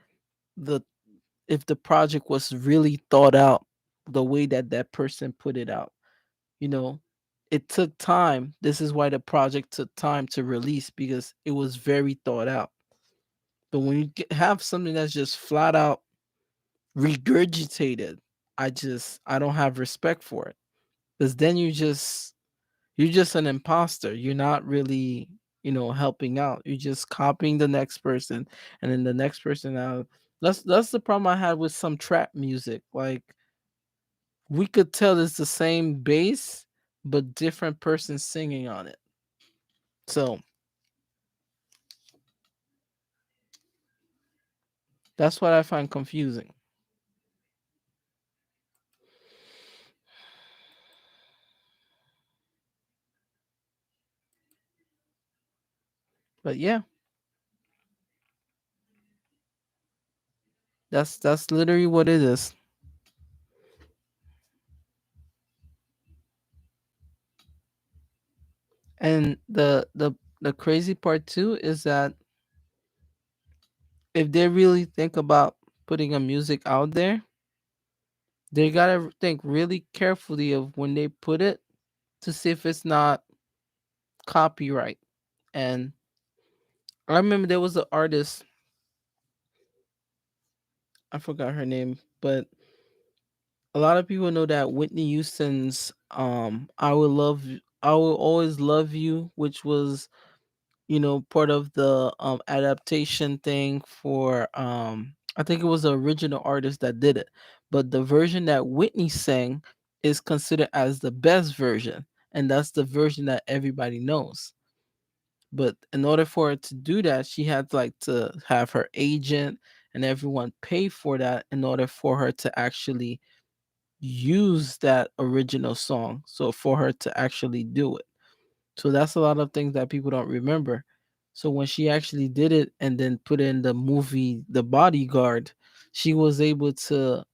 the if the project was really thought out the way that that person put it out. You know, it took time. This is why the project took time to release because it was very thought out. But when you have something that's just flat out regurgitated, I don't have respect for it. Because then you're just an imposter. You're not really, helping out. You're just copying the next person and then the next person out. That's the problem I had with some trap music. Like we could tell it's the same bass, but different person singing on it. So that's what I find confusing. But yeah, that's literally what it is. And the crazy part too is that if they really think about putting a music out there, they gotta think really carefully of when they put it to see if it's not copyright. And I remember there was an artist, I forgot her name, but a lot of people know that Whitney Houston's I will always love you, which was, part of the adaptation thing for I think it was the original artist that did it. But the version that Whitney sang is considered as the best version, and that's the version that everybody knows. But in order for her to do that, she had like to have her agent and everyone pay for that in order for her to actually use that original song. So for her to actually do it. So that's a lot of things that people don't remember. So when she actually did it and then put in the movie The Bodyguard, she was able to,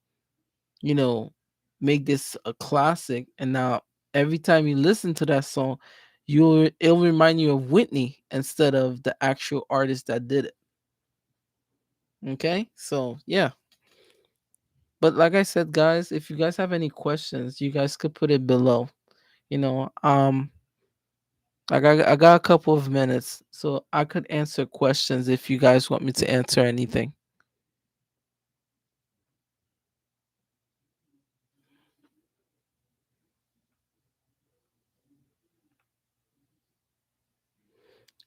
you know, make this a classic. And now every time you listen to that song, it'll remind you of Whitney instead of the actual artist that did it. Okay? So, yeah. But like I said, guys, if you guys have any questions, you guys could put it below. You know, I got a couple of minutes, so I could answer questions if you guys want me to answer anything.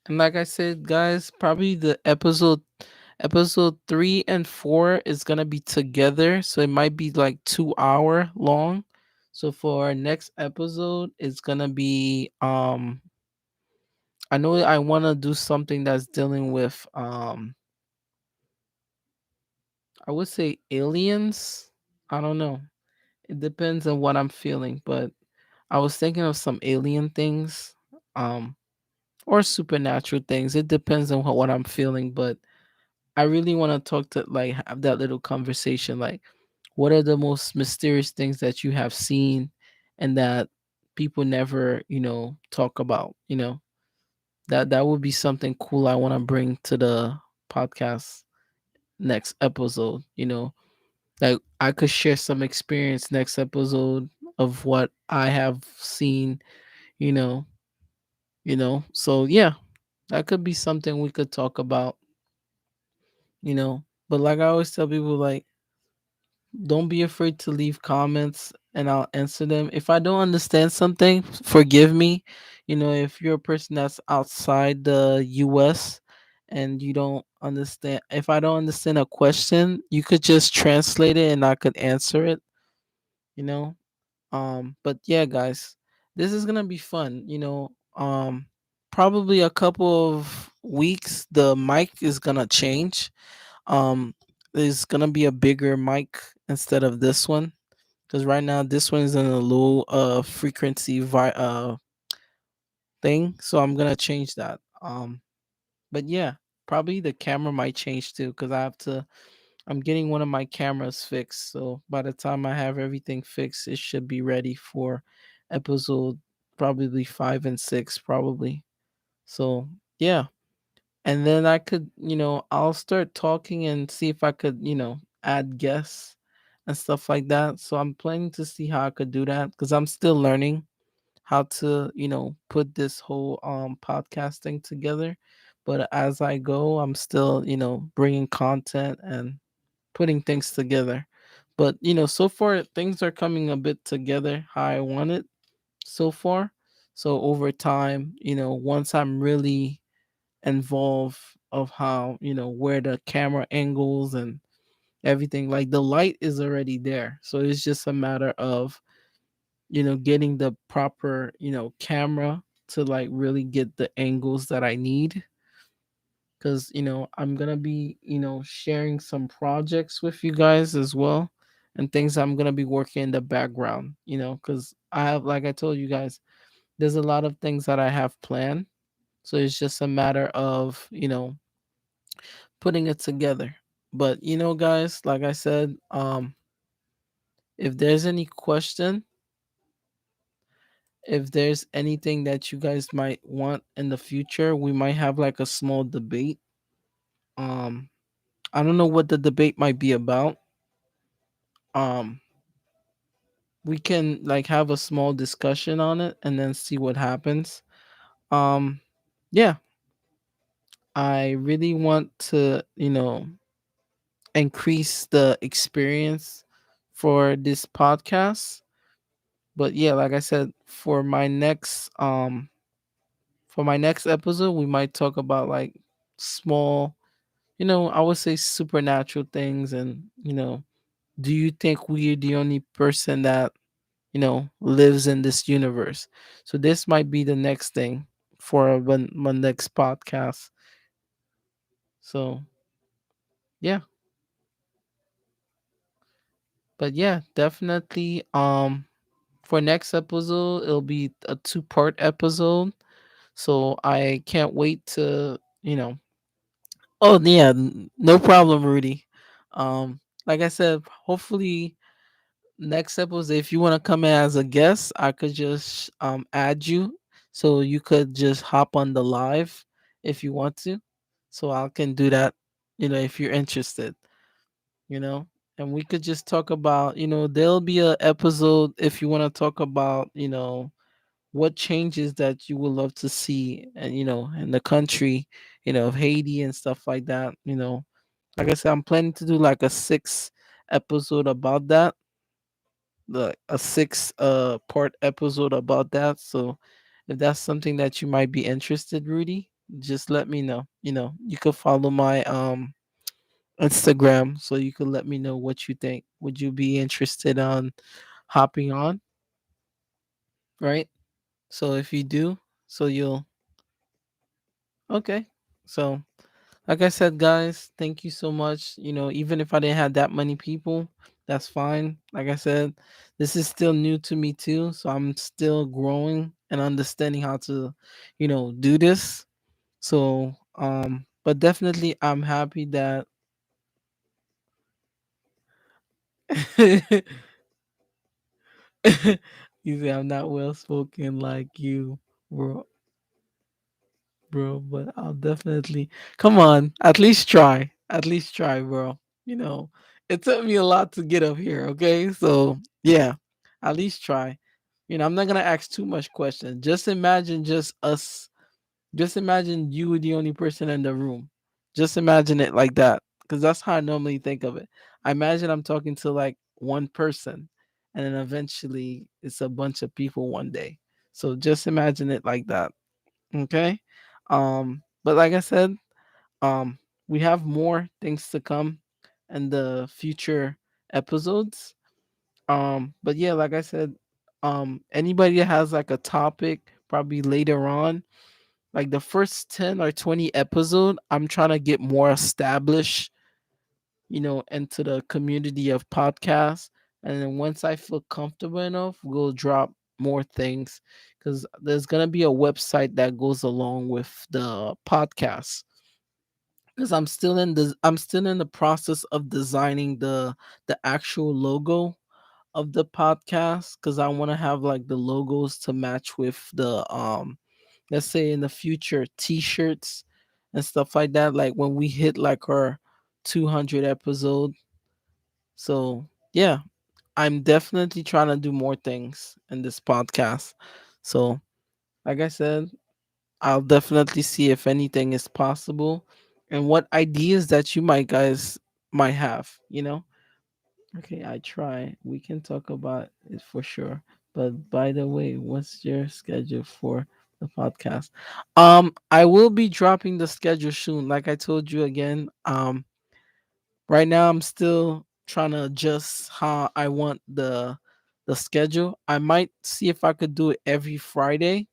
And like I said, guys, probably the episode 3 and 4 is gonna be together, so it might be like 2 hour long. So for our next episode, it's gonna be I know I wanna do something that's dealing with I would say aliens. I don't know. It depends on what I'm feeling, but I was thinking of some alien things, um, or supernatural things. It depends on what I'm feeling, but I really want to talk to like have that little conversation. Like, what are the most mysterious things that you have seen, and that people never, talk about? That would be something cool. I want to bring to the podcast next episode. Like I could share some experience next episode of what I have seen. You know, So yeah, that could be something we could talk about. But like I always tell people, like, don't be afraid to leave comments and I'll answer them. If I don't understand something, forgive me. If you're a person that's outside the US and you don't understand, if I don't understand a question, you could just translate it and I could answer it, you know? But yeah, guys, this is gonna be fun. Probably a couple of weeks the mic is gonna change. There's gonna be a bigger mic instead of this one. because right now this one is in a low frequency thing, so I'm gonna change that. But yeah, probably the camera might change too, because I'm getting one of my cameras fixed, so by the time I have everything fixed, it should be ready for episode probably 5 and 6 probably. So yeah, and then I could, I'll start talking and see if I could, add guests and stuff like that. So I'm planning to see how I could do that, because I'm still learning how to, put this whole podcasting together. But as I go, I'm still, bringing content and putting things together. But, so far things are coming a bit together how I want it so far. So over time, once I'm really involved of how, where the camera angles and everything, like the light is already there. So it's just a matter of, getting the proper, camera to like really get the angles that I need. Cause I'm gonna be, sharing some projects with you guys as well, and things I'm gonna be working in the background, cause I have, like I told you guys, there's a lot of things that I have planned. So it's just a matter of, putting it together. But guys, like I said, if there's any question, if there's anything that you guys might want in the future, we might have like a small debate. Um, I don't know what the debate might be about. Um, we can like have a small discussion on it and then see what happens. Um, yeah, I really want to, increase the experience for this podcast. But yeah, like I said, for my next episode, we might talk about like small, I would say supernatural things. And do you think we're the only person that lives in this universe? So this might be the next thing for my next podcast. So yeah, but yeah, definitely. For next episode, it'll be a two-part episode. So I can't wait to, Oh yeah, no problem, Rudy. Like I said, hopefully next episode, if you want to come in as a guest, I could just add you, so you could just hop on the live if you want to. So I can do that, if you're interested, you know, and we could just talk about, there'll be a episode if you want to talk about, what changes that you would love to see, and in the country, of Haiti and stuff like that. Like I said, I'm planning to do like a six episode about that, the a six part episode about that. So if that's something that you might be interested, Rudy, just let me know. You could follow my Instagram, so you could let me know what you think. Would you be interested on hopping on, right? So if you do, so you'll okay. So like I said, guys, thank you so much. Even if I didn't have that many people, that's fine. Like I said, this is still new to me too, so I'm still growing and understanding how to, do this. So, but definitely, I'm happy that you say I'm not well spoken like you, bro. Bro, but I'll definitely come on. At least try. At least try, bro. It took me a lot to get up here. Okay, so yeah, at least try. I'm not gonna ask too much questions. Just imagine just us. Just imagine you were the only person in the room. Just imagine it like that, because that's how I normally think of it. I imagine I'm talking to like one person, and then eventually it's a bunch of people one day. So just imagine it like that. Okay. But like I said, um, we have more things to come in the future episodes. But yeah, like I said, anybody that has like a topic, probably later on, like the first 10 or 20 episode, I'm trying to get more established, into the community of podcasts. And then once I feel comfortable enough, we'll drop more things because there's gonna be a website that goes along with the podcast. Because I'm still in the process of designing the actual logo of the podcast because I want to have like the logos to match with the let's say in the future t-shirts and stuff like that, like when we hit like our 200 episode. So yeah, I'm definitely trying to do more things in this podcast. So like I said, I'll definitely see if anything is possible and what ideas that you might guys might have. Okay, I try. We can talk about it for sure. But by the way, what's your schedule for the podcast? I will be dropping the schedule soon. Like I told you again, right now I'm still trying to adjust how I want the schedule. I might see if I could do it every Friday.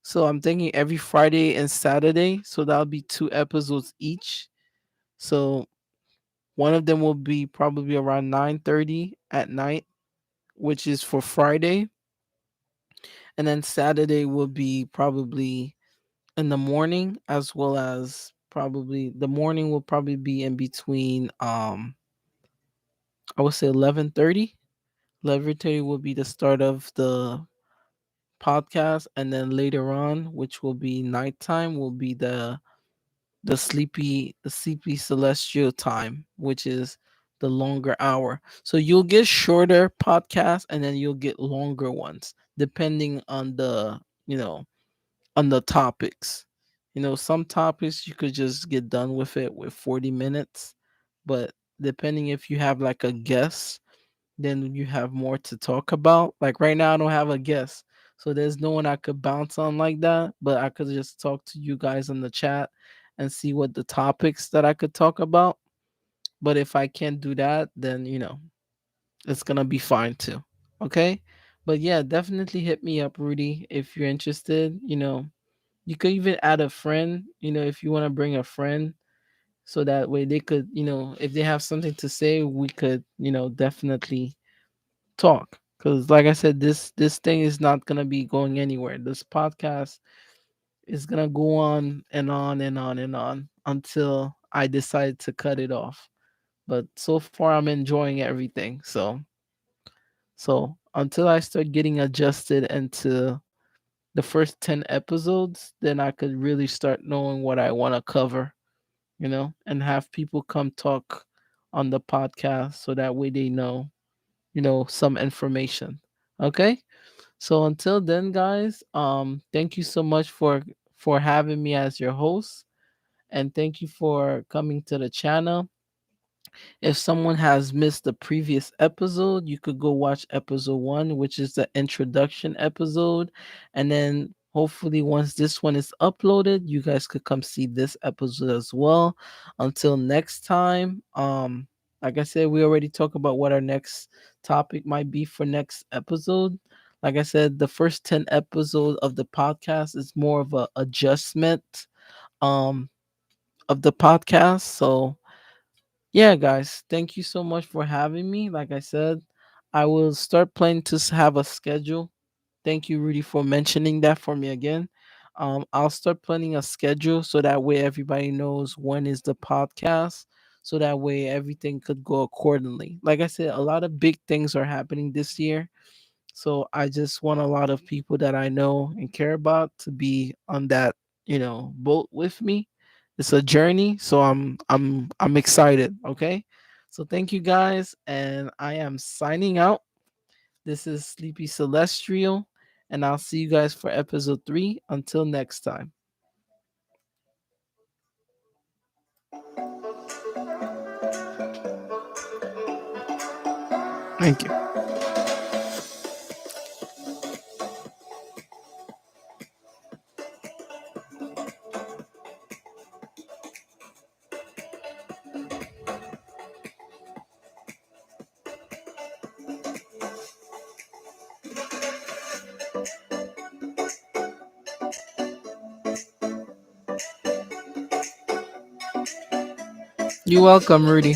So I'm thinking every Friday and Saturday. So that'll be 2 episodes each. So one of them will be probably around 9:30 at night, which is for Friday, and then Saturday will be probably in the morning, as well as probably the morning will probably be in between I would say 11:30. 11:30 will be the start of the podcast, and then later on, which will be nighttime, will be the sleepy celestial time, which is the longer hour. So you'll get shorter podcasts and then you'll get longer ones depending on the topics. Some topics you could just get done with it with 40 minutes, but depending if you have like a guest, then you have more to talk about. Like right now I don't have a guest. So there's no one I could bounce on like that, but I could just talk to you guys in the chat and see what the topics that I could talk about. But if I can't do that, then it's going to be fine too. Okay? But yeah, definitely hit me up, Rudy, if you're interested. You could even add a friend, if you want to bring a friend, so that way they could, if they have something to say, we could, definitely talk. Because like I said, this thing is not gonna be going anywhere. This podcast is gonna go on and on and on and on until I decide to cut it off. But so far I'm enjoying everything. So until I start getting adjusted into the first 10 episodes, then I could really start knowing what I want to cover, and have people come talk on the podcast so that way they know, some information. Okay? So until then, guys, thank you so much for having me as your host, and thank you for coming to the channel. If someone has missed the previous episode, you could go watch episode 1, which is the introduction episode. And then hopefully, once this one is uploaded, you guys could come see this episode as well. Until next time, like I said, we already talked about what our next topic might be for next episode. Like I said, the first 10 episodes of the podcast is more of a adjustment um of the podcast. So yeah, guys, thank you so much for having me. Like I said, I will start planning to have a schedule. Thank you, Rudy, for mentioning that for me again. I'll start planning a schedule so that way everybody knows when is the podcast, so that way everything could go accordingly. Like I said, a lot of big things are happening this year, so I just want a lot of people that I know and care about to be on that, boat with me. It's a journey, so I'm excited, okay? So thank you guys, and I am signing out. This is Sleepy Celestial, and I'll see you guys for episode 3. Until next time. Thank you. You're welcome, Rudy.